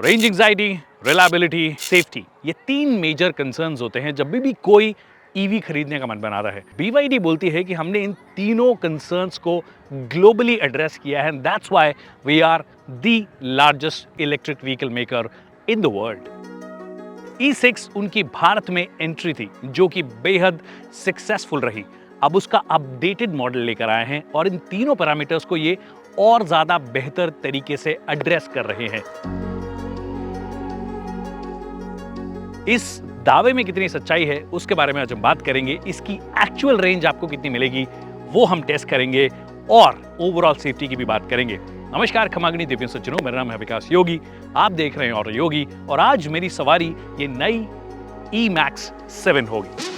Range anxiety, reliability, safety, ये 3 major concerns होते हैं जब भी कोई ईवी खरीदने का मन बनाता है। BYD बोलती है कि हमने इन तीनों कंसर्न्स को ग्लोबली एड्रेस किया है, and that's why we are the largest electric vehicle maker in the world. E6 उनकी भारत में एंट्री थी जो कि बेहद सक्सेसफुल रही। अब उसका अपडेटेड मॉडल लेकर आए हैं और इन तीनों पैरामीटर्स को ये और ज्यादा बेहतर तरीके से एड्रेस कर रहे हैं। इस दावे में कितनी सच्चाई है उसके बारे में आज हम बात करेंगे। इसकी एक्चुअल रेंज आपको कितनी मिलेगी वो हम टेस्ट करेंगे और ओवरऑल सेफ्टी की भी बात करेंगे। नमस्कार, खमागनी दिव्य सज्जनों, मेरा नाम है विकास योगी, आप देख रहे हैं और योगी, और आज मेरी सवारी ये नई E-Max 7 होगी।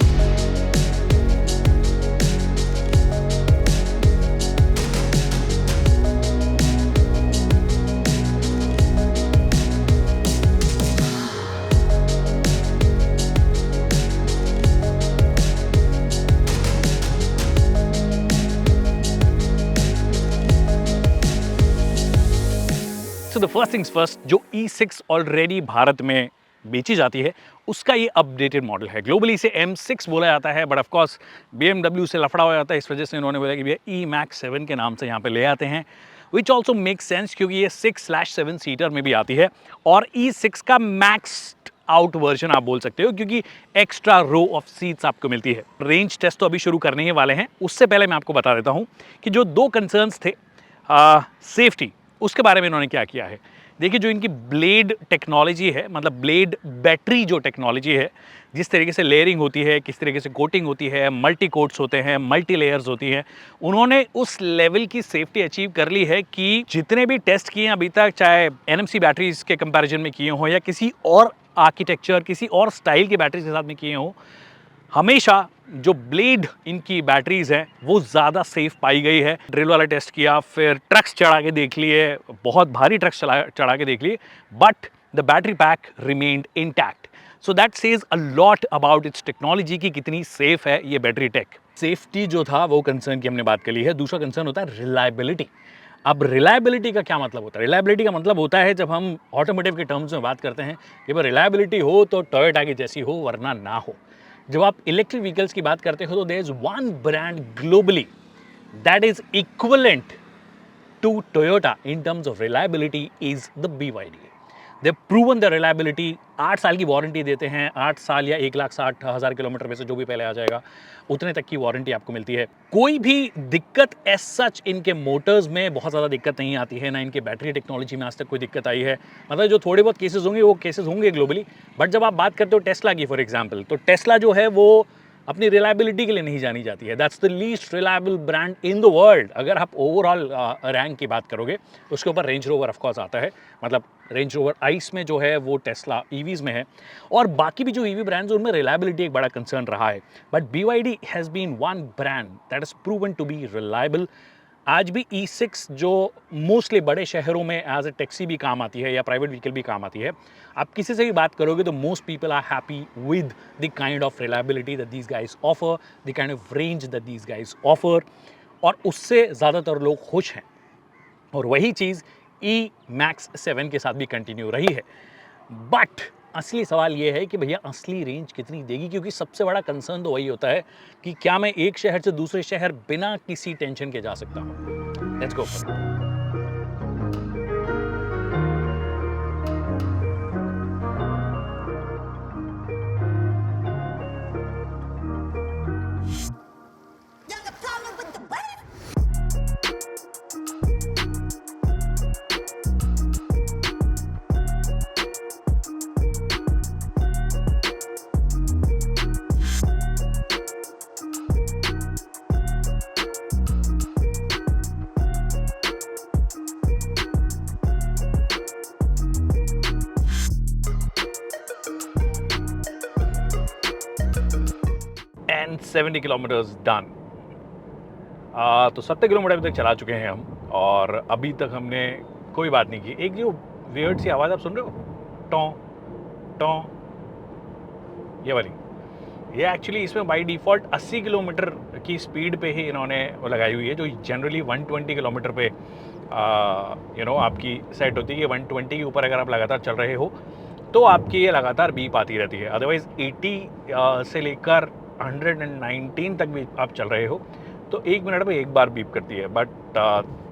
So the first things first, जो E6 ऑलरेडी भारत में बेची जाती है उसका ये अपडेटेड मॉडल है। ग्लोबली इसे M6 बोला जाता है, बट ऑफ कोर्स BMW से लफड़ा हो जाता है, इस वजह से इन्होंने बोला कि भैया E-Max 7 के नाम से यहाँ पे ले आते हैं, विच ऑल्सो मेक सेंस क्योंकि ये 6/7 सीटर में भी आती है और E6 का मैक्स्ड आउट वर्जन आप बोल सकते हो क्योंकि एक्स्ट्रा रो ऑफ सीट्स आपको मिलती है। रेंज टेस्ट तो अभी शुरू करने ही वाले हैं, उससे पहले मैं आपको बता देता हूँ कि जो 2 कंसर्न्स थे सेफ्टी, उसके बारे में इन्होंने क्या किया है। देखिए, जो इनकी ब्लेड टेक्नोलॉजी है, मतलब ब्लेड बैटरी जो टेक्नोलॉजी है, जिस तरीके से लेयरिंग होती है, किस तरीके से कोटिंग होती है, मल्टी कोट्स होते हैं, मल्टी लेयर्स होती हैं, उन्होंने उस लेवल की सेफ्टी अचीव कर ली है कि जितने भी टेस्ट किए अभी तक, चाहे NMC बैटरीज के कंपैरिजन में किए हों या किसी और आर्किटेक्चर, किसी और स्टाइल की बैटरीज के साथ में किए हों, हमेशा जो ब्लेड इनकी बैटरीज हैं वो ज़्यादा सेफ पाई गई है। ड्रिल वाला टेस्ट किया, फिर ट्रक्स चढ़ा के देख लिए, बहुत भारी ट्रक्स चढ़ा के देख लिए, but the battery pack remained intact. So that says a lot about it's technology की कितनी सेफ है ये बैटरी टेक। सेफ्टी जो था वो कंसर्न की हमने बात कर ली है। दूसरा कंसर्न होता है रिलायबिलिटी। अब रिलायबिलिटी का क्या मतलब होता है? रिलायबिलिटी का मतलब होता है, जब हम ऑटोमोटिव के टर्म्स में बात करते हैं कि भाई रिलायबिलिटी हो तो टोयोटा की जैसी हो, वरना ना हो। जब आप इलेक्ट्रिक व्हीकल्स की बात करते हो तो there is one brand globally that is equivalent to Toyota in terms of reliability is the BYD। They proven the reliability. 8 साल की वारंटी देते हैं, 8 साल या 1,60,000 किलोमीटर में से जो भी पहले आ जाएगा उतने तक की वारंटी आपको मिलती है। कोई भी दिक्कत एज सच इनके मोटर्स में बहुत ज़्यादा दिक्कत नहीं आती है, ना इनके बैटरी टेक्नोलॉजी में आज तक कोई दिक्कत आई है। मतलब जो थोड़े बहुत केसेस होंगे वो केसेस होंगे ग्लोबली, बट जब आप बात करते हो टेस्ला की फॉर एग्जाम्पल, तो टेस्ला जो है वो अपनी रिलायबिलिटी के लिए नहीं जानी जाती है। That's the least reliable brand in the world. अगर आप ओवरऑल रैंक की बात करोगे उसके ऊपर रेंज रोवर ऑफकोर्स आता है, मतलब रेंज रोवर आइस में जो है वो टेस्ला ईवीज में है, और बाकी भी जो ईवी ब्रांड्स उनमें रिलायबिलिटी एक बड़ा कंसर्न रहा है। But BYD has been one brand that is proven to be reliable. आज भी E6 जो मोस्टली बड़े शहरों में एज ए टैक्सी भी काम आती है या प्राइवेट व्हीकल भी काम आती है, आप किसी से भी बात करोगे तो most people are happy with the kind of reliability that these guys offer, the kind of range that these guys offer, और उससे ज़्यादातर लोग खुश हैं। और वही चीज़ E-Max 7 के साथ भी कंटिन्यू रही है। बट असली सवाल ये है कि भैया असली रेंज कितनी देगी, क्योंकि सबसे बड़ा कंसर्न तो वही होता है कि क्या मैं एक शहर से दूसरे शहर बिना किसी टेंशन के जा सकता हूँ। Let's go. And 70 kilometres done. तो 70 किलोमीटर अभी तक चला चुके हैं हम, और अभी तक हमने कोई बात नहीं की। एक जो वियर्ड सी आवाज़ आप सुन रहे हो, टॉ टॉ, ये वाली, ये एक्चुअली इसमें बाय डिफ़ॉल्ट 80 किलोमीटर की स्पीड पे ही इन्होंने वो लगाई हुई है, जो जनरली 120 किलोमीटर पे आपकी सेट होती है कि 120 के ऊपर अगर आप लगातार चल रहे हो तो आपकी ये लगातार बीप आती रहती है। अदरवाइज़ 80 से लेकर 119 तक भी आप चल रहे हो तो 1 मिनट में एक बार बीप करती है। But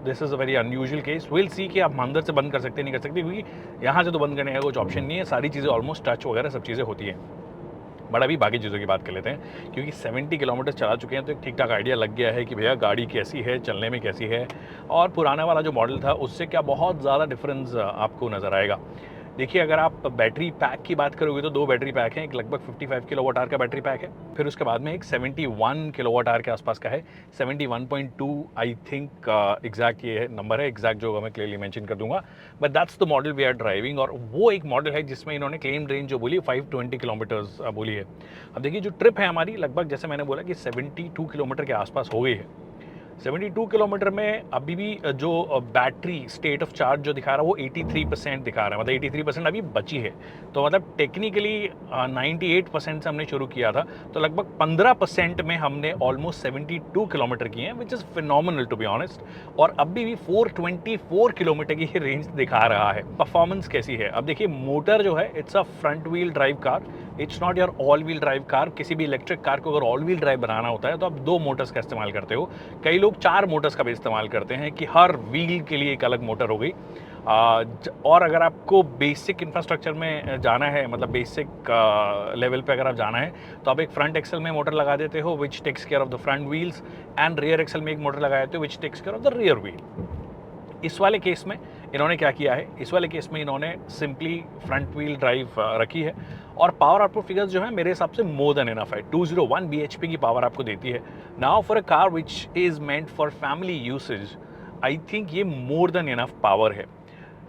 this is a very unusual case. Will see कि आप अंदर से बंद कर सकते नहीं कर सकते, क्योंकि यहाँ से तो बंद करने का कुछ ऑप्शन नहीं है, सारी चीज़ें ऑलमोस्ट टच वगैरह सब चीज़ें होती हैं। बट अभी बाकी चीज़ों की बात कर लेते हैं, क्योंकि 70 किलोमीटर चला चुके हैं तो एक ठीक ठाक आइडिया लग गया है कि भैया गाड़ी कैसी है, चलने में कैसी है, और पुराना वाला जो मॉडल था उससे क्या बहुत ज़्यादा डिफरेंस आपको नज़र आएगा। देखिए, अगर आप बैटरी पैक की बात करोगे तो 2 बैटरी पैक हैं। एक लगभग 55 किलोवाट आवर का बैटरी पैक है, फिर उसके बाद में एक 71 किलोवाट आवर के आसपास का है। 71.2 आई थिंक एग्जैक्ट ये नंबर है, एग्जैक्ट जो मैं क्लियरली मेंशन कर दूंगा। But that's the model we are driving, और वो एक मॉडल है जिसमें इन्होंने क्लेम रेंज जो बोली 520 किलोमीटर्स बोली है। अब देखिए, जो ट्रिप है हमारी लगभग, जैसे मैंने बोला कि 72 किलोमीटर के आसपास हो गई है। 72 किलोमीटर में अभी भी जो बैटरी स्टेट ऑफ चार्ज जो दिखा रहा है वो 83% दिखा रहा है, मतलब 83% अभी बची है। तो मतलब टेक्निकली 98% से हमने शुरू किया था, तो लगभग 15% में हमने ऑलमोस्ट 72 किलोमीटर किए हैं, which is phenomenal to be honest. और अभी भी 424 किलोमीटर की रेंज दिखा रहा है। परफॉर्मेंस कैसी है? अब देखिए, मोटर जो है it's a front wheel drive car, it's not your all wheel drive car. किसी भी इलेक्ट्रिक कार को अगर ऑल व्हील ड्राइव बनाना होता है तो आप 2 मोटर्स का इस्तेमाल करते हो। कई लोग 4 मोटर्स का भी इस्तेमाल करते हैं कि हर व्हील के लिए एक अलग मोटर हो गई। और अगर आपको बेसिक इंफ्रास्ट्रक्चर में जाना है, मतलब बेसिक लेवल पे अगर आप जाना है, तो आप एक फ्रंट एक्सल में मोटर लगा देते हो which takes care of the front wheels, and rear axle में एक मोटर लगा देते हो which takes care of the rear wheel. इस वाले केस में इन्होंने क्या किया है, इस वाले केस में इन्होंने सिंपली फ्रंट व्हील ड्राइव रखी है, और पावर आउटपुट फिगर्स जो है मेरे हिसाब से मोर देन इनफ है। 201 bhp की पावर आपको देती है। Now for a car which is meant for family usage, I think ये मोर देन इनफ पावर है।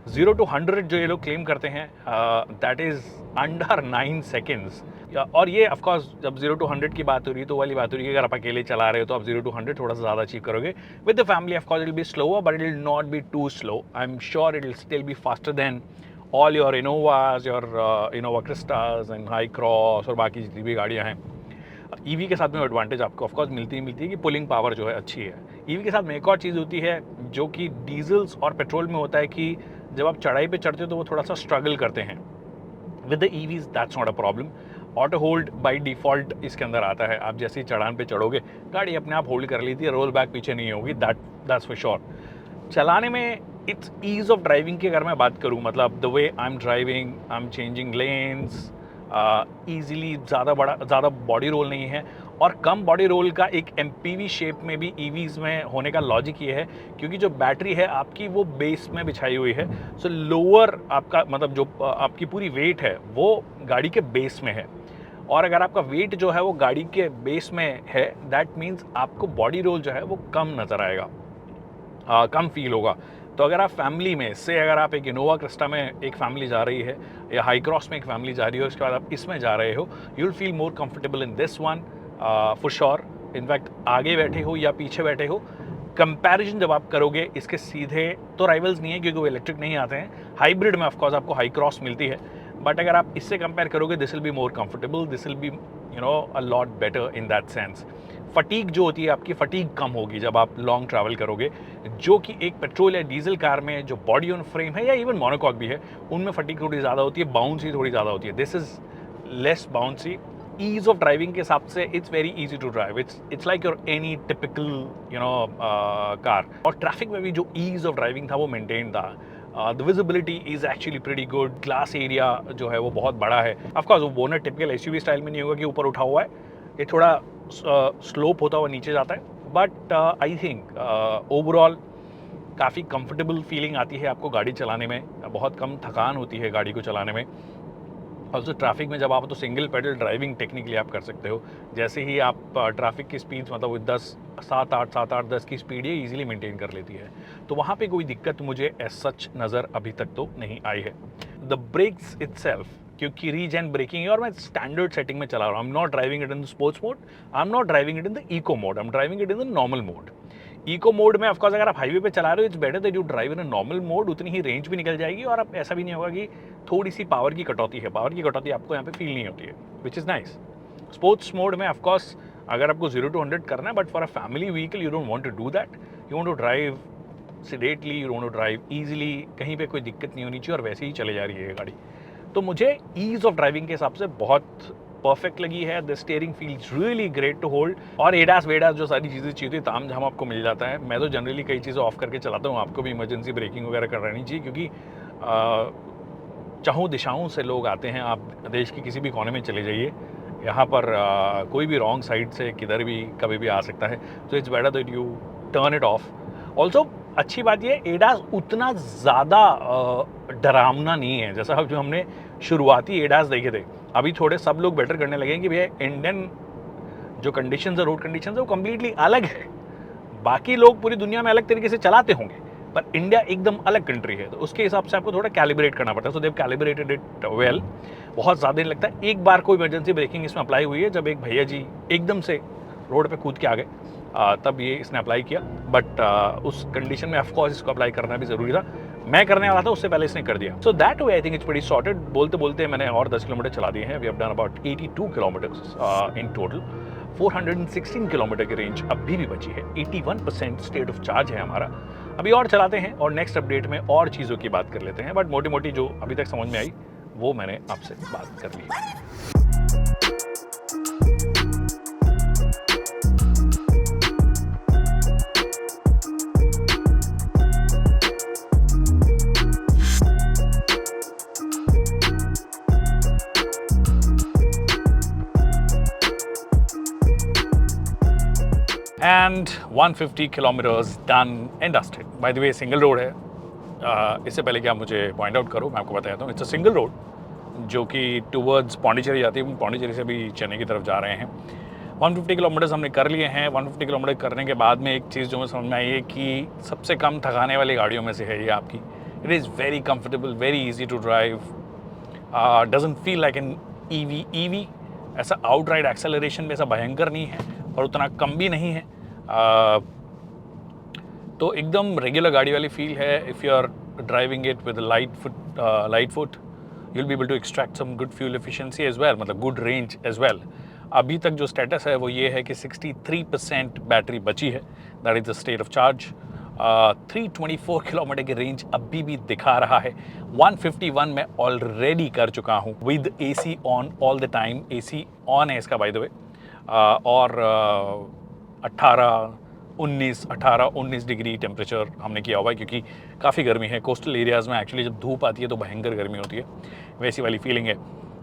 0 to 100 जो ये लोग क्लेम करते हैं, दैट इज़ अंडर 9 सेकेंड्स। और ये ऑफकोर्स जब 0 to 100 की बात हो रही है तो वाली बात हो रही है कि अगर आप अकेले चला रहे हो तो आप 0 to 100 थोड़ा सा ज़्यादा अचीव करोगे। With the family of course it will be slower, but it will not be too slow. I am sure it will still be faster than all your Innovas, your Innova Crystas and Hycross और बाकी जितनी भी गाड़ियाँ हैं। EV के साथ में advantage आपको ऑफकोर्स मिलती है कि पुलिंग पावर जो है अच्छी है। ईवी के साथ में एक और चीज़ होती है जो कि डीजल्स और पेट्रोल में होता है कि जब आप चढ़ाई पे चढ़ते हो तो वो थोड़ा सा स्ट्रगल करते हैं। With the EVs that's not a problem. Auto hold by default इसके अंदर आता है। आप जैसे ही चढ़ान पे चढ़ोगे गाड़ी अपने आप होल्ड कर लेती है, रोल बैक पीछे नहीं होगी, दैट्स फॉर श्योर। चलाने में इट्स ईज़ ऑफ ड्राइविंग की अगर मैं बात करूँ, मतलब the way I am driving, I am changing lens easily, ज़्यादा बॉडी रोल नहीं है। और कम बॉडी रोल का एक एमपीवी शेप में भी ईवीज़ में होने का लॉजिक ये है क्योंकि जो बैटरी है आपकी वो बेस में बिछाई हुई है। सो लोअर आपका मतलब जो आपकी पूरी वेट है वो गाड़ी के बेस में है, और अगर आपका वेट जो है वो गाड़ी के बेस में है, दैट मीन्स आपको बॉडी रोल जो है वो कम नज़र आएगा, कम फील होगा। तो अगर आप फैमिली में से, अगर आप एक इनोवा क्रिस्टा में एक फैमिली जा रही है या हाई क्रॉस में एक फैमिली जा रही है, उसके बाद आप इसमें जा रहे हो, you will feel more comfortable in this one for sure. In fact आगे बैठे हो या पीछे बैठे हो, कंपैरिजन जब आप करोगे इसके सीधे तो राइवल्स नहीं है क्योंकि वो इलेक्ट्रिक नहीं आते हैं। हाइब्रिड में ऑफकोर्स आपको हाई क्रॉस मिलती है, बट अगर आप इससे कंपेयर करोगे this will be more comfortable, this will be a lot better in that sense. Fatigue जो होती है आपकी, फटीग कम होगी जब आप लॉन्ग ट्रैवल करोगे, जो कि एक पेट्रोल या डीजल कार में जो बॉडी ऑन फ्रेम है या इवन मोनोकॉक भी है उनमें फटीग थोड़ी ज़्यादा होती है, बाउंसी थोड़ी ज़्यादा होती है। This is less bouncy. Ease of driving के हिसाब से it's very easy to drive, it's like your any typical car. और ट्रैफिक में भी जो ईज ऑफ ड्राइविंग था वो मेंटेन था। The visibility is actually pretty good. Glass area जो है वो बहुत बड़ा है। ऑफकोर्स वो बोनट टिपिकल एसयूवी स्टाइल में नहीं होगा कि ऊपर उठा हुआ है, ये थोड़ा स्लोप होता हुआ नीचे जाता है, बट आई थिंक ओवरऑल काफ़ी कंफर्टेबल फीलिंग आती है आपको गाड़ी चलाने में, बहुत कम थकान होती है गाड़ी को चलाने में। ऑल्सो ट्रैफिक में जब आप तो सिंगल पेडल ड्राइविंग टेक्निकली आप कर सकते हो। जैसे ही आप ट्रैफिक की स्पीड मतलब 7-8 की स्पीड ये ईजिली मेंटेन कर लेती है, तो वहाँ पे कोई दिक्कत मुझे एज सच नज़र अभी तक तो नहीं आई है। द ब्रेक्स इटसेल्फ, क्योंकि रीजन ब्रेकिंग है और मैं स्टैंडर्ड सेटिंग में चला रहा हूँ, I am not driving it in the sports mode, I am not driving it in the eco mode, I am driving it in the normal mode. Eco mode में of course अगर आप highway पे चला रहे हो, it's better that you drive in a normal mode, उतनी ही range भी निकल जाएगी और आप ऐसा भी नहीं होगा कि थोड़ी सी पावर की कटौती है, पावर की कटौती आपको यहाँ पे फील नहीं होती है, which is nice. Sports mode में ऑफकोर्स अगर आपको 0 to 100 करना है, but for a family vehicle you don't want to do that, you want to drive sedately, you don't drive easily, कहीं पे कोई दिक्कत नहीं होनी चाहिए और वैसे ही चले जा रही है ये गाड़ी। तो मुझे ईज ऑफ ड्राइविंग के हिसाब से बहुत परफेक्ट लगी है। The steering feels really great to hold, और एडास वेडास जो सारी चीज़ें चाहिए ताम झाम आपको मिल जाता है। मैं तो जनरली कई चीज़ें ऑफ करके चलाता हूँ, आपको भी इमरजेंसी ब्रेकिंग वगैरह करनी चाहिए, क्योंकि चाहों दिशाओं से लोग आते हैं। आप देश के किसी भी कोने में चले जाइए, यहाँ पर कोई भी रॉन्ग साइड से किधर भी कभी भी आ सकता है। तो it's better that U turn it of. Also अच्छी बात ये, एडास उतना ज़्यादा डरावना नहीं है जैसा जो हमने शुरुआती एडास देखे थे। अभी थोड़े सब लोग बेटर करने लगे हैं कि भैया इंडियन जो कंडीशंस है, रोड कंडीशंस है, वो कम्प्लीटली अलग है। बाकी लोग पूरी दुनिया में अलग तरीके से चलाते होंगे, पर इंडिया एकदम अलग कंट्री है, तो उसके हिसाब से आपको थोड़ा कैलिब्रेट करना पड़ता है। सो देव कैलिब्रेटेड इट वेल। बहुत ज़्यादा नहीं लगता। एक बार कोई इमरजेंसी ब्रेकिंग इसमें अप्लाई हुई है, जब एक भैया जी एकदम से रोड पे कूद के आ गए, तब ये इसने अप्लाई किया। बट उस कंडीशन में ऑफकोर्स इसको अप्लाई करना भी ज़रूरी था। मैं करने वाला था, उससे पहले इसने कर दिया। So that way I think it's pretty sorted. बोलते बोलते मैंने और 10 किलोमीटर चला दिए हैं। We have done about 82 kilometres in total. 416 kilometre की रेंज अभी भी बची है। 81% स्टेट ऑफ चार्ज है हमारा। अभी और चलाते हैं और नेक्स्ट अपडेट में और चीज़ों की बात कर लेते हैं। बट मोटी मोटी जो अभी तक समझ में आई वो मैंने आपसे बात कर ली है। And 150 kilometres done and dusted. By the way single road है। इससे पहले कि आप मुझे पॉइंट आउट करो, मैं आपको बताता हूँ, इट्स अ सिंगल रोड जो कि टूवर्ड्स पौंडीचेरी जाती है। पौंडीचेरी से भी चेन्नई की तरफ जा रहे हैं। 150 किलोमीटर्स हमने कर लिए हैं। 150 किलोमीटर करने के बाद में एक चीज़ जो मुझे समझ में आई है कि सबसे कम थकाने वाली गाड़ियों में से है ये आपकी। It is very comfortable, very easy to drive, doesn't feel like an EV. ऐसा आउटराइड एक्सेलरेशन में ऐसा भयंकर नहीं है और उतना कम भी नहीं है। तो एकदम रेगुलर गाड़ी वाली फील है। If you are driving it with light foot you will be able to extract some good fuel efficiency as well, मतलब गुड रेंज एज वेल। अभी तक जो स्टेटस है वो ये है कि 63% बैटरी बची है। That is the state of charge. 324 kilometre की रेंज अभी भी दिखा रहा है। 151 मैं ऑलरेडी कर चुका हूँ with AC on all the time. AC on है इसका बाय द वे। और 18-19 डिग्री टेम्परेचर हमने किया हुआ है, क्योंकि काफ़ी गर्मी है। कोस्टल एरियाज़ में एक्चुअली जब धूप आती है तो भयंकर गर्मी होती है, वैसी वाली फीलिंग है।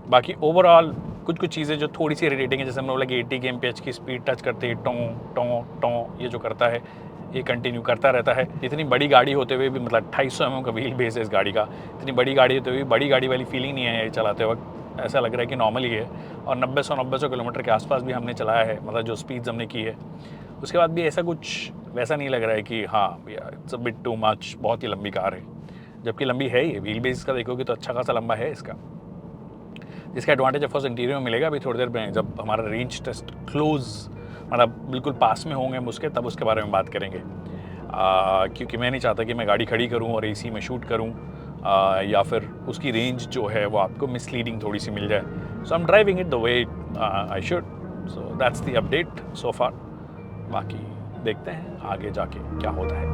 बाकी ओवरऑल कुछ चीज़ें जो थोड़ी सी इरिटेटिंग है, जैसे हम लोग 80 kmph की स्पीड टच करते हैं, टों ये जो करता है ये कंटिन्यू करता रहता है। इतनी बड़ी गाड़ी होते हुए भी, मतलब 250 mm का व्हील बेस है इस गाड़ी का, इतनी बड़ी गाड़ी होते हुए बड़ी गाड़ी वाली फीलिंग नहीं है चलाते वक्त। ऐसा लग रहा है कि नॉर्मल ही है। और 90-100 किलोमीटर के आसपास भी हमने चलाया है, मतलब जो स्पीड्स हमने की है, उसके बाद भी ऐसा कुछ वैसा नहीं लग रहा है कि हाँ भैया it's a bit too much, बहुत ही लंबी कार है। जबकि लंबी है ये, व्हील बेस का देखोगे तो अच्छा खासा लंबा है इसका, जिसका एडवांटेज ऑफकोर्स इंटीरियर में मिलेगा अभी थोड़ी देर में, जब हमारा रेंज टेस्ट क्लोज, मतलब बिल्कुल पास में होंगे हम उसके, तब उसके बारे में बात करेंगे। क्योंकि मैं नहीं चाहता कि मैं गाड़ी खड़ी करूं और AC में शूट करूं, या फिर उसकी रेंज जो है वो आपको मिसलीडिंग थोड़ी सी मिल जाए। So I am driving it the way I should. So that's the update so far. बाकी देखते हैं आगे जाके क्या होता है।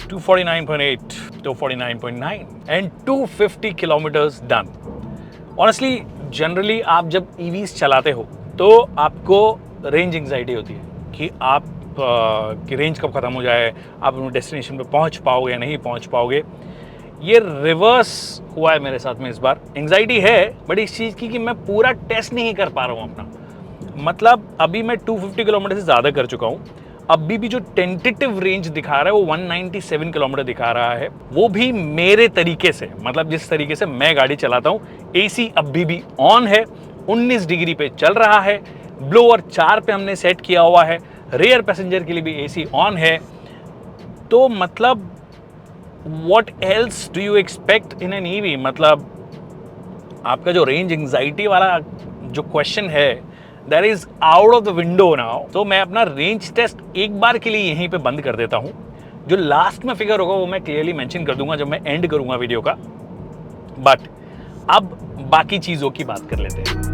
Two 49.8, 249.9 and 250 kilometres done. Honestly generally आप जब EVs चलाते हो तो आपको रेंज एंग्जाइटी होती है कि आप की रेंज कब ख़त्म हो जाए, आप अपने डेस्टिनेशन पे पहुंच पाओगे या नहीं पहुंच पाओगे। ये रिवर्स हुआ है मेरे साथ में इस बार। एंग्जाइटी है बट इस चीज़ की कि मैं पूरा टेस्ट नहीं कर पा रहा हूँ अपना। मतलब अभी मैं 250 किलोमीटर से ज़्यादा कर चुका हूँ। अभी भी जो टेंटेटिव रेंज दिखा रहा है वो 197 किलोमीटर दिखा रहा है, वो भी मेरे तरीके से, मतलब जिस तरीके से मैं गाड़ी चलाता हूँ। AC अभी भी ऑन है, 19 डिग्री पे चल रहा है, ब्लोअर 4 पे हमने सेट किया हुआ है, रेयर पैसेंजर के लिए भी AC ऑन है। तो मतलब what else do you expect in an EV? मतलब आपका जो रेंज एंग्जाइटी वाला जो क्वेश्चन है that is out of the window now. तो मैं अपना रेंज टेस्ट एक बार के लिए यहीं पे बंद कर देता हूँ। जो लास्ट में फिगर होगा वो मैं क्लियरली मेंशन कर दूंगा जब मैं एंड करूंगा वीडियो का। बट अब बाकी चीज़ों की बात कर लेते हैं।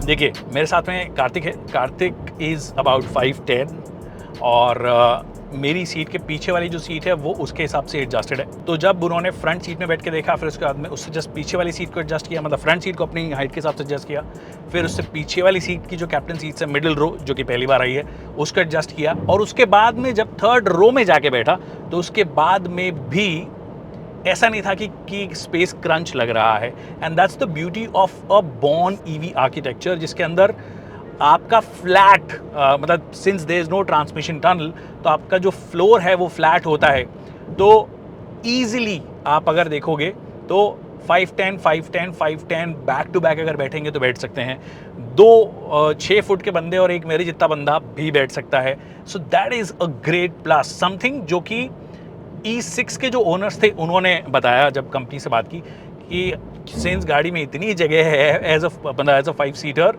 देखिए, मेरे साथ में कार्तिक है। कार्तिक इज़ अबाउट 5'10" और मेरी सीट के पीछे वाली जो सीट है वो उसके हिसाब से एडजस्टेड है। तो जब उन्होंने फ्रंट सीट में बैठ के देखा, फिर उसके बाद में उससे जस्ट पीछे वाली सीट को एडजस्ट किया, मतलब फ्रंट सीट को अपनी हाइट के हिसाब से एडजस्ट किया। फिर उससे पीछे वाली सीट की जो कैप्टन सीट है, मिडिल रो, जो कि पहली बार आई है, उसको एडजस्ट किया। और उसके बाद में जब थर्ड रो में जाके बैठा तो उसके बाद में भी ऐसा नहीं था कि स्पेस क्रंच लग रहा है। And that's the beauty of a born EV architecture, जिसके अंदर आपका फ्लैट मतलब since there is no transmission tunnel, तो आपका जो फ्लोर है वो फ्लैट होता है। तो ईजिली आप अगर देखोगे तो 5'10", 5'10", 5'10" बैक टू बैक अगर बैठेंगे तो बैठ सकते हैं। 6 फुट के बंदे और एक मेरे जितना बंदा भी बैठ सकता है। So that is a great plus, something जो कि E6 के जो ओनर्स थे उन्होंने बताया जब कंपनी से बात की कि सिंस गाड़ी में इतनी जगह है एज अ 5 सीटर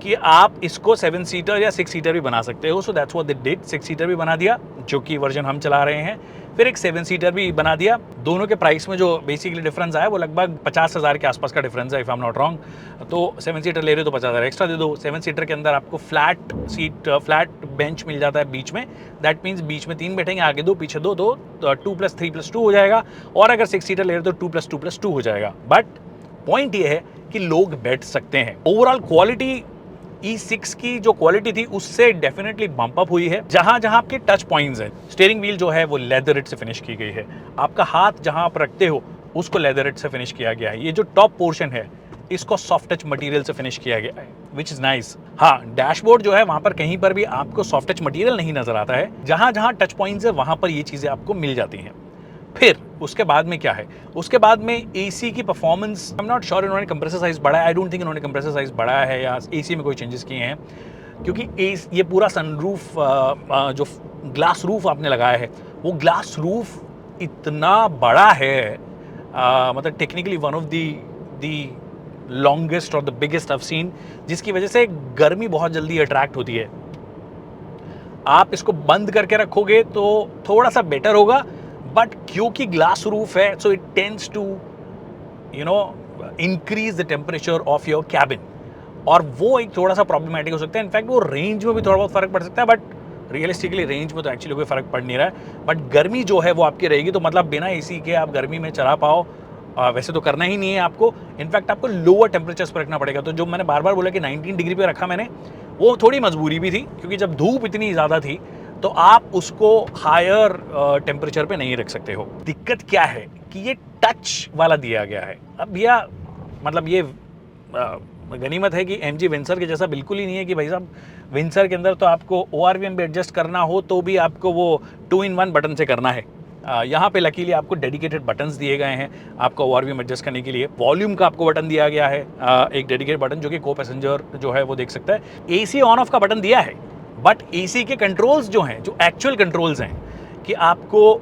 कि आप इसको 7 सीटर या 6 सीटर भी बना सकते हो। So that's what they did, 6 seater भी बना दिया जो कि वर्जन हम चला रहे हैं, फिर एक 7 सीटर भी बना दिया। दोनों के प्राइस में जो बेसिकली डिफरेंस आया वो लगभग 50,000 के आसपास का डिफरेंस है, if I am not wrong. तो 7 सीटर ले रहे हो तो 50,000 एक्स्ट्रा दे दो। 7 सीटर के अंदर आपको फ्लैट सीट, फ्लैट बेंच मिल जाता है बीच में। दैट मीन्स बीच में 3 बैठेंगे, आगे 2 पीछे 2, तो 2+3+2 हो जाएगा। और अगर 6 सीटर ले रहे हो तो 2+2+2 हो जाएगा। बट पॉइंट ये है कि लोग बैठ सकते हैं। ओवरऑल क्वालिटी E6 की जो क्वालिटी थी उससे डेफिनेटली बम्प अप हुई है। जहां जहां आपके टच पॉइंट्स हैं, स्टीयरिंग व्हील जो है वो लेदरेट से फिनिश की गई है। आपका हाथ जहां आप रखते हो उसको लेदरेट से फिनिश किया गया है। ये जो टॉप पोर्शन है इसको सॉफ्ट टच मटेरियल से फिनिश किया गया है, विच इज नाइस। हाँ, डैशबोर्ड जो है वहां पर कहीं पर भी आपको सॉफ्ट टच मटेरियल नहीं नजर आता है। जहां जहां टच पॉइंट्स है वहां पर ये चीजें आपको मिल जाती हैं। फिर उसके बाद में क्या है, उसके बाद में एसी की performance, I am not sure इन्होंने कंप्रेसर साइज बढ़ाया, आई डोंट थिंक इन्होंने कंप्रेसर साइज बढ़ाया है या एसी में कोई चेंजेस किए हैं, क्योंकि ये पूरा सनरूफ जो ग्लास रूफ आपने लगाया है वो ग्लास रूफ इतना बड़ा है, मतलब technically one of the longest और द बिगेस्ट I've seen, जिसकी वजह से गर्मी बहुत जल्दी अट्रैक्ट होती है। आप इसको बंद करके रखोगे तो थोड़ा सा बेटर होगा, बट क्योंकि ग्लास रूफ है so it tends to increase the temperature of your cabin, और वो एक थोड़ा सा प्रॉब्लमेटिक हो सकता है। इनफैक्ट वो रेंज में भी थोड़ा बहुत फर्क पड़ सकता है, बट रियलिस्टिकली रेंज में तो एक्चुअली कोई फर्क पड़ नहीं रहा है। बट गर्मी जो है वो आपकी रहेगी, तो मतलब बिना एसी के आप गर्मी में चला पाओ, वैसे तो करना ही नहीं है आपको। इनफैक्ट आपको लोअर टेम्परेचर्स पर रखना पड़ेगा। तो जो मैंने बार बार बोला कि 19 डिग्री पे रखा मैंने, वो थोड़ी मजबूरी भी थी, क्योंकि जब धूप इतनी ज़्यादा थी तो आप उसको हायर टेम्परेचर पे नहीं रख सकते हो। दिक्कत क्या है कि ये टच वाला दिया गया है। अब भैया मतलब ये गनीमत है कि MG विंसर के जैसा बिल्कुल ही नहीं है कि भाई साहब विंसर के अंदर तो आपको ORVM भी एडजस्ट करना हो तो भी आपको वो 2-in-1 बटन से करना है। यहाँ पे लकीली आपको डेडिकेटेड बटन्स दिए गए हैं आपको ORVM एडजस्ट करने के लिए। वॉल्यूम का आपको बटन दिया गया है, एक डेडिकेटेड बटन जो कि को पैसेंजर जो है वो देख सकता है। AC ऑन ऑफ का बटन दिया है, बट AC के कंट्रोल्स जो हैं, जो एक्चुअल कंट्रोल्स हैं कि आपको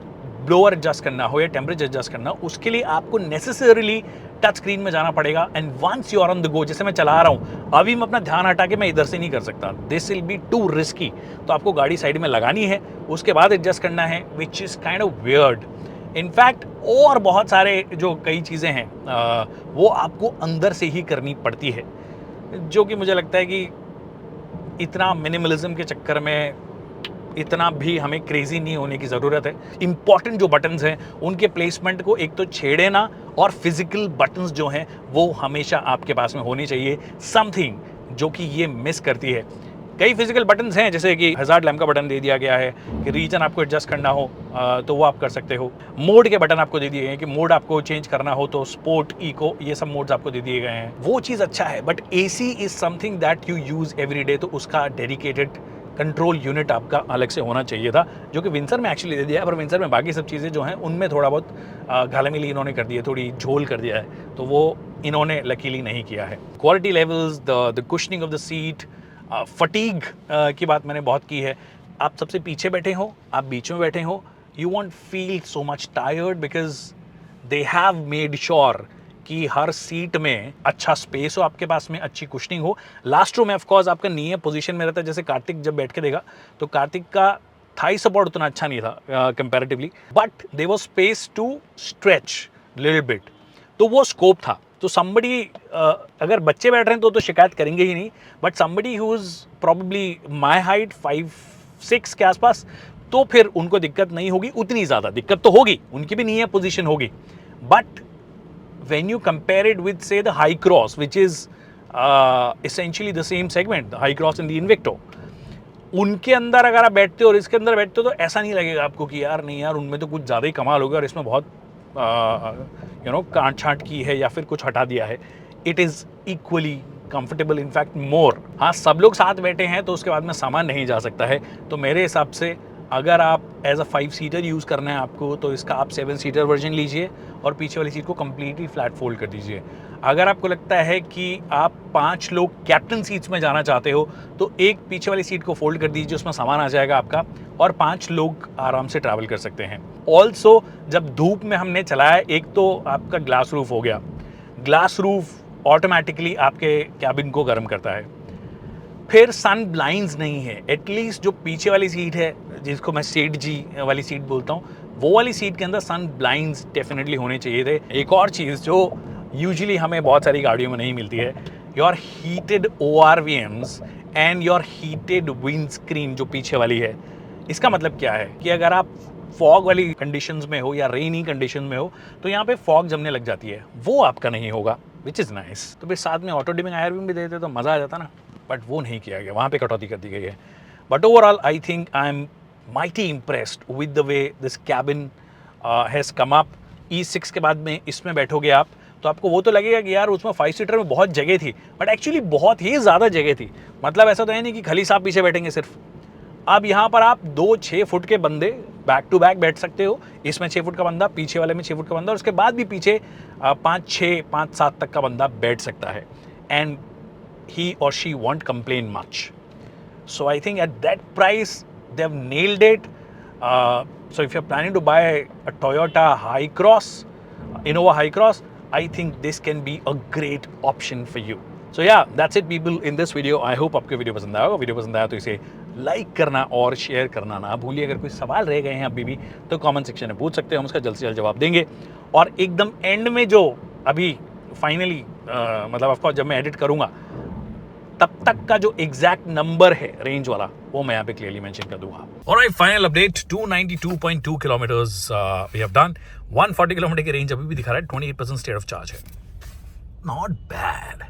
ब्लोअर एडजस्ट करना हो या टेम्परेचर एडजस्ट करना हो, उसके लिए आपको नेसेसरीली टच स्क्रीन में जाना पड़ेगा। And once you are on the go, जैसे मैं चला रहा हूँ अभी मैं अपना ध्यान हटा के मैं इधर से नहीं कर सकता, this will be to risky. तो आपको गाड़ी साइड में लगानी है, उसके बाद एडजस्ट करना है, which is kind of weird. In fact और बहुत सारे जो कई चीज़ें हैं वो आपको अंदर से ही करनी पड़ती है, जो कि मुझे लगता है कि इतना मिनिमलिज्म के चक्कर में इतना भी हमें क्रेजी नहीं होने की ज़रूरत है। इंपॉर्टेंट जो बटन्स हैं उनके प्लेसमेंट को एक तो छेड़े ना, और फिजिकल बटन्स जो हैं वो हमेशा आपके पास में होनी चाहिए, समथिंग जो कि ये मिस करती है। कई फिजिकल बटन्स हैं, जैसे कि हज़ार्ड लैम्प का बटन दे दिया गया है कि रीजन आपको एडजस्ट करना हो तो वो आप कर सकते हो। मोड के बटन आपको दे दिए गए हैं कि मोड आपको चेंज करना हो तो स्पोर्ट, इको, ये सब मोड्स आपको दे दिए गए हैं। वो चीज़ अच्छा है, but AC is something that you use every day, तो उसका डेडिकेटेड कंट्रोल यूनिट आपका अलग से होना चाहिए था, जो कि विंसर में एक्चुअली दे दिया है। पर विंसर में बाकी सब चीज़ें जो हैं उनमें थोड़ा बहुत घालामिली इन्होंने कर दी है, थोड़ी झोल कर दिया है, तो वो इन्होंने लकीली नहीं किया है। Quality levels, the cushioning of the seat, fatigue की बात मैंने बहुत की है। आप सबसे पीछे बैठे हो, आप बीच में बैठे हो, you want feel so much tired because they have made sure कि हर सीट में अच्छा स्पेस हो आपके पास में, अच्छी कुशनिंग हो। लास्ट रो में ऑफकोर्स आपका नी पोजीशन में रहता है, जैसे कार्तिक जब बैठ के देगा तो कार्तिक का थाई सपोर्ट उतना अच्छा नहीं था comparatively, but there was space to stretch little bit, तो वो स्कोप था। तो समबडी अगर बच्चे बैठ रहे हैं तो शिकायत करेंगे ही नहीं, but somebody who is probably my height 5'6" के आसपास, तो फिर उनको दिक्कत नहीं होगी उतनी ज़्यादा। दिक्कत तो होगी, उनकी भी नी पोजीशन होगी, but when you compare it with say the high cross, which is essentially the same segment, the high cross and the Invicto, उनके अंदर अगर आप बैठते हो और इसके अंदर बैठते हो तो ऐसा नहीं लगेगा आपको कि यार नहीं यार उनमें तो कुछ ज़्यादा ही कमाल हो गया और इसमें बहुत काट छाट की है या फिर कुछ हटा दिया है। It is equally comfortable, in fact मोर। हाँ, सब लोग साथ बैठे हैं तो उसके बाद में सामान नहीं जा सकता है, तो मेरे हिसाब से अगर आप एज अ 5 सीटर यूज़ करना है आपको तो इसका आप 7 सीटर वर्जन लीजिए और पीछे वाली सीट को कम्प्लीटली फ्लैट फोल्ड कर दीजिए। अगर आपको लगता है कि आप 5 लोग कैप्टन सीट्स में जाना चाहते हो तो एक पीछे वाली सीट को फोल्ड कर दीजिए, उसमें सामान आ जाएगा आपका और 5 लोग आराम से ट्रैवल कर सकते हैं। ऑल्सो जब धूप में हमने चलाया, एक तो आपका ग्लास रूफ हो गया, ग्लास रूफ ऑटोमेटिकली आपके कैबिन को गर्म करता है। फिर सन ब्लाइंड्स नहीं है, एटलीस्ट जो पीछे वाली सीट है जिसको मैं सेठ जी वाली सीट बोलता हूँ, वो वाली सीट के अंदर सन ब्लाइंड्स डेफिनेटली होने चाहिए थे। एक और चीज़ जो यूजुअली हमें बहुत सारी गाड़ियों में नहीं मिलती है, your heated ORVMs and your heated wind screen जो पीछे वाली है। इसका मतलब क्या है कि अगर आप फॉग वाली कंडीशंस में हो या रेनी कंडीशन में हो तो यहाँ पे फॉग जमने लग जाती है, वो आपका नहीं होगा, विच इज़ नाइस। तो फिर साथ में ऑटो डिमिंग आयर भी देते तो मज़ा आ जाता ना, बट वो नहीं किया गया, वहाँ पे कटौती कर दी गई है। But overall I think I am mighty impressed with the way this cabin has come up। E6 के बाद में इसमें बैठोगे आप तो आपको वो तो लगेगा कि यार उसमें 5 सीटर में बहुत जगह थी, बट एक्चुअली बहुत ही ज़्यादा जगह थी। मतलब ऐसा तो है नहीं कि खाली साहब पीछे बैठेंगे सिर्फ। अब यहाँ पर आप 2 6 फुट के बंदे बैक टू बैक बैठ सकते हो, इसमें 6 फुट का बंदा, पीछे वाले में 6 फुट का बंदा, और उसके बाद भी पीछे 5 6 5 7 तक का बंदा बैठ सकता है, and he or she won't complain much। So I think at that price they've nailed it। So if you're planning to buy a Toyota Hi-Cross, Innova Hi-Cross, I think this can be a great option for you। So yeah, that's it people in this video। I hope आपको video पसंद आया होगा। Video पसंद आया तो इसे like करना और शेयर करना ना भूलिए। अगर कोई सवाल रह गए हैं अभी भी तो कमेंट सेक्शन में पूछ सकते हैं, हम उसका जल्द से जल्द जवाब देंगे। और एकदम एंड में जो अभी फाइनली मतलब ऑफकोर्स जब मैं एडिट करूँगा तब तक का जो एग्जैक्ट नंबर है रेंज वाला वो मैं यहाँ पे क्लियरली मेंशन कर दूंगा। Alright, final update 292.2 kilometres we have done. 140 kilometre की रेंज अभी भी दिखा रहा है, 28% स्टेट ऑफ चार्ज है, नॉट बैड।